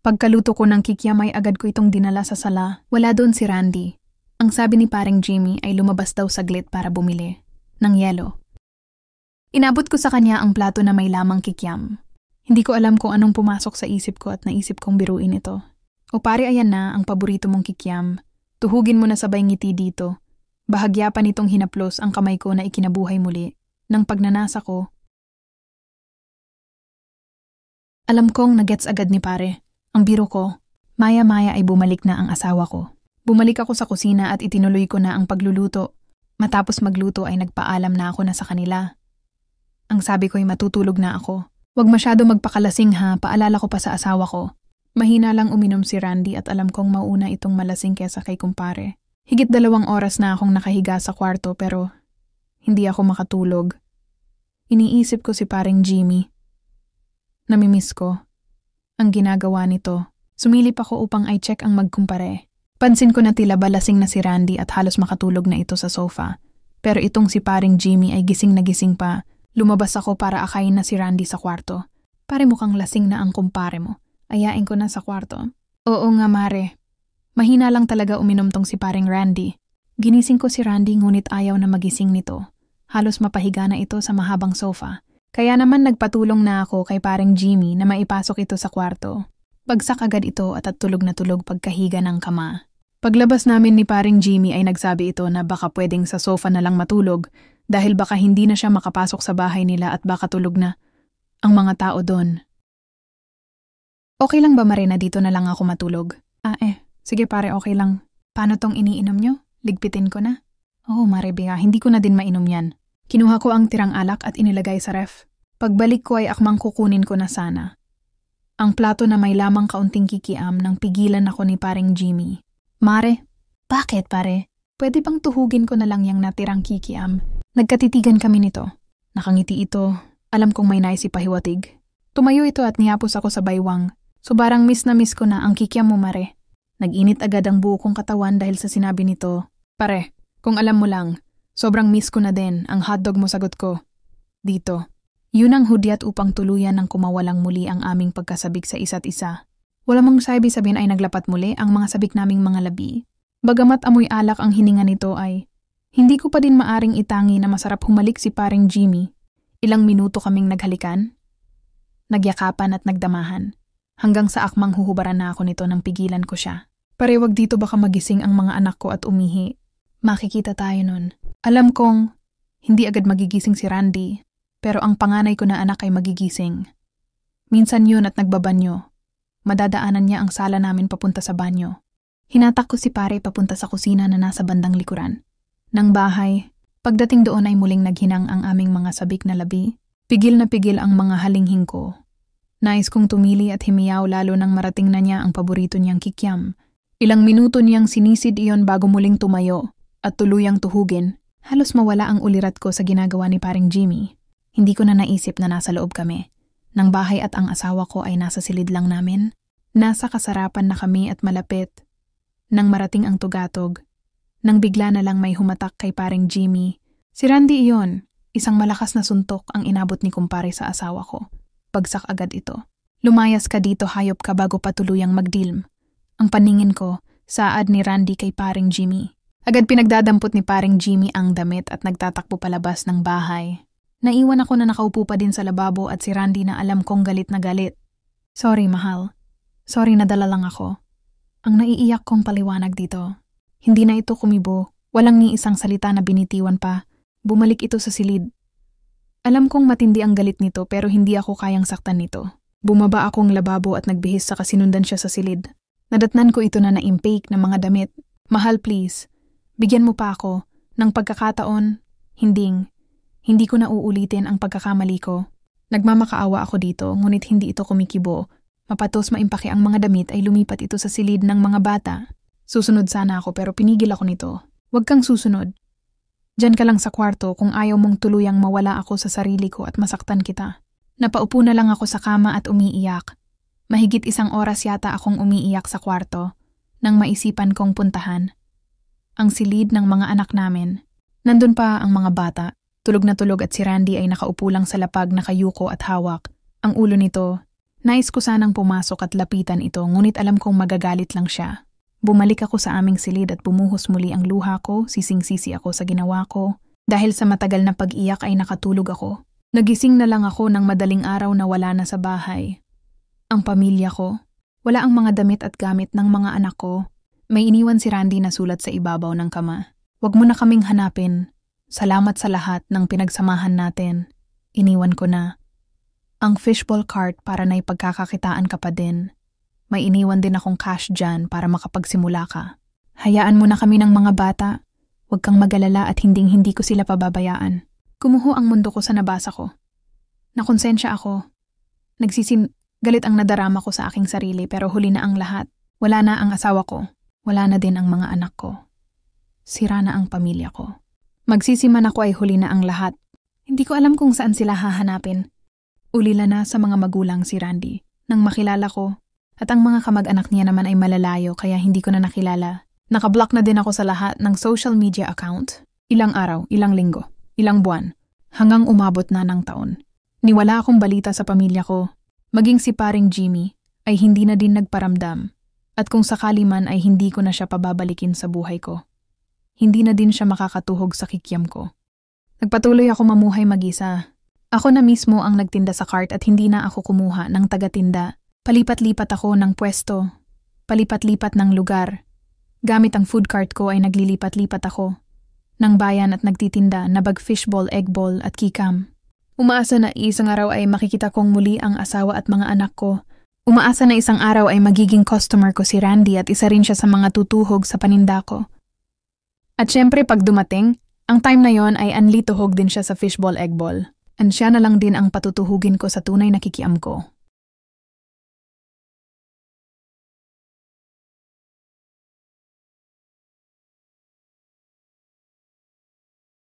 Pagkaluto ko ng kikiam ay agad ko itong dinala sa sala. Wala doon si Randy. Ang sabi ni paring Jimmy ay lumabas daw saglit para bumili ng yelo. Inabot ko sa kanya ang plato na may lamang kikiam. Hindi ko alam kung anong pumasok sa isip ko at naisip kong biruin ito. O pare, ayan na ang paborito mong kikiam. Tuhugin mo na sabay ngiti dito. Bahagya pa nitong hinaplos ang kamay ko na ikinabuhay muli. Nang pagnanasa ko, alam kong nagets agad ni pare. Ang biro ko, maya-maya ay bumalik na ang asawa ko. Bumalik ako sa kusina at itinuloy ko na ang pagluluto. Matapos magluto ay nagpaalam na ako na sa kanila. Ang sabi ko ay matutulog na ako. Huwag masyado magpakalasing ha, paalala ko pa sa asawa ko. Mahina lang uminom si Randy at alam kong mauna itong malasing kesa kay kumpare. Higit 2 oras na akong nakahiga sa kwarto pero hindi ako makatulog. Iniisip ko si paring Jimmy. Namimiss ko. Ang ginagawa nito, sumilip ako upang i-check ang magkumpare. Pansin ko na tila balasing na si Randy at halos makatulog na ito sa sofa. Pero itong si paring Jimmy ay gising na gising pa. Lumabas ako para akayin na si Randy sa kwarto. Pare, mukhang lasing na ang kumpare mo. Ayain ko na sa kwarto. Oo nga mare. Mahina lang talaga uminom tong si paring Randy. Ginising ko si Randy ngunit ayaw na magising nito. Halos mapahiga na ito sa mahabang sofa. Kaya naman nagpatulong na ako kay paring Jimmy na maipasok ito sa kwarto. Bagsak agad ito at tulog na tulog pagkahiga ng kama. Paglabas namin ni paring Jimmy ay nagsabi ito na baka pwedeng sa sofa na lang matulog dahil baka hindi na siya makapasok sa bahay nila at baka tulog na ang mga tao doon. Okay lang ba mare na dito na lang ako matulog? Sige pare, okay lang. Paano tong iniinom nyo? Ligpitin ko na? Oo mare Bea, hindi ko na din mainom yan. Kinuha ko ang tirang alak at inilagay sa ref. Pagbalik ko ay akmang kukunin ko na sana. Ang plato na may lamang kaunting kikiam nang pigilan ako ni paring Jimmy. Mare, bakit pare? Pwede bang tuhugin ko na lang yung natirang kikiam? Nagkatitigan kami nito. Nakangiti ito. Alam kong may nais ipahiwatig. Tumayo ito at niyapos ako sa baywang. Subarang miss na miss ko na ang kikiam mo mare. Nag-init agad ang buo kong katawan dahil sa sinabi nito. Pare, kung alam mo lang, sobrang miss ko na din ang hotdog mo sagot ko. Dito. Yun ang hudyat upang tuluyan ng kumawalang muli ang aming pagkasabik sa isa't isa. Wala mong sabi-sabihin ay naglapat muli ang mga sabik naming mga labi. Bagamat amoy alak ang hininga nito ay, hindi ko pa din maaring itangi na masarap humalik si paring Jimmy. Ilang minuto kaming naghalikan, nagyakapan at nagdamahan. Hanggang sa akmang huhubaran na ako nito nang pigilan ko siya. Parewag dito baka magising ang mga anak ko at umihi. Makikita tayo nun. Alam kong hindi agad magigising si Randy, pero ang panganay ko na anak ay magigising. Minsan yun at nagbabanyo. Madadaanan niya ang sala namin papunta sa banyo. Hinatak ko si pare papunta sa kusina na nasa bandang likuran. Nang bahay, pagdating doon ay muling naghinang ang aming mga sabik na labi. Pigil na pigil ang mga halinghing ko. Nais kong tumili at himiyaw lalo nang marating na niya ang paborito niyang kikiam. Ilang minuto niyang sinisid iyon bago muling tumayo at tuluyang tuhugin. Halos mawala ang ulirat ko sa ginagawa ni paring Jimmy. Hindi ko na naisip na nasa loob kami. Nang bahay at ang asawa ko ay nasa silid lang namin. Nasa kasarapan na kami at malapit. Nang marating ang tugatog. Nang bigla na lang may humatak kay paring Jimmy. Si Randy iyon. Isang malakas na suntok ang inabot ni kumpare sa asawa ko. Bagsak agad ito. Lumayas ka dito hayop ka bago patuluyang magdilm. Ang paningin ko, saad ni Randy kay paring Jimmy. Agad pinagdadampot ni paring Jimmy ang damit at nagtatakbo palabas ng bahay. Naiwan ako na nakaupo pa din sa lababo at si Randy na alam kong galit na galit. Sorry mahal. Sorry nadala lang ako. Ang naiiyak kong paliwanag dito. Hindi na ito kumibo. Walang ni isang salita na binitiwan pa. Bumalik ito sa silid. Alam kong matindi ang galit nito pero hindi ako kayang saktan nito. Bumaba akong lababo at nagbihis sa kasinundan siya sa silid. Nadatnan ko ito na na-impake ng mga damit. Mahal please. Bigyan mo pa ako ng pagkakataon. Hindi ko na uulitin ang pagkakamali ko. Nagmamakaawa ako dito ngunit hindi ito kumikibo. Mapatos maimpake ang mga damit ay lumipat ito sa silid ng mga bata. Susunod sana ako pero pinigil ako nito. Huwag kang susunod. Diyan ka lang sa kwarto kung ayaw mong tuluyang mawala ako sa sarili ko at masaktan kita. Napaupo na lang ako sa kama at umiiyak. Mahigit 1 oras yata akong umiiyak sa kwarto nang maisipan kong puntahan ang silid ng mga anak namin. Nandun pa ang mga bata. Tulog na tulog at si Randy ay nakaupo lang sa lapag na kayuko at hawak. Ang ulo nito, Nais ko sanang pumasok at lapitan ito ngunit alam kong magagalit lang siya. Bumalik ako sa aming silid at bumuhos muli ang luha ko, sising-sisi ako sa ginawa ko. Dahil sa matagal na pag-iyak ay nakatulog ako. Nagising na lang ako ng madaling araw na wala na sa bahay. Ang pamilya ko, wala ang mga damit at gamit ng mga anak ko. May iniwan si Randy na sulat sa ibabaw ng kama. Huwag mo na kaming hanapin. Salamat sa lahat ng pinagsamahan natin. Iniwan ko na. Ang fishbowl cart para na ipagkakakitaan ka pa din. May iniwan din akong cash dyan para makapagsimula ka. Hayaan mo na kami ng mga bata. Huwag kang mag-alala at hinding-hindi ko sila pababayaan. Kumuho ang mundo ko sa nabasa ko. Nakonsensya ako. Galit ang nadarama ko sa aking sarili pero huli na ang lahat. Wala na ang asawa ko. Wala na din ang mga anak ko. Sira na ang pamilya ko. Magsisiman ako ay huli na ang lahat. Hindi ko alam kung saan sila hahanapin. Ulila na sa mga magulang si Randy. Nang makilala ko, at ang mga kamag-anak niya naman ay malalayo kaya hindi ko na nakilala. Nakablock na din ako sa lahat ng social media account. Ilang araw, ilang linggo, ilang buwan, hanggang umabot na ng taon. Niwala akong balita sa pamilya ko. Maging si paring Jimmy ay hindi na din nagparamdam. At kung sakali man ay hindi ko na siya pababalikin sa buhay ko. Hindi na din siya makakatuhog sa kikiam ko. Nagpatuloy ako mamuhay mag-isa. Ako na mismo ang nagtinda sa cart at hindi na ako kumuha ng taga-tinda. Palipat-lipat ako ng pwesto. Palipat-lipat ng lugar. Gamit ang food cart ko ay naglilipat-lipat ako. Ng bayan at nagtitinda na bag fishball, eggball at kikam. Umaasa na isang araw ay makikita kong muli ang asawa at mga anak ko. Umaasa na isang araw ay magiging customer ko si Randy at isa rin siya sa mga tutuhog sa paninda ko. At syempre pag dumating, ang time na yon ay anli tuhog din siya sa fishball, eggball. And siya na lang din ang patutuhugin ko sa tunay na kikiam ko.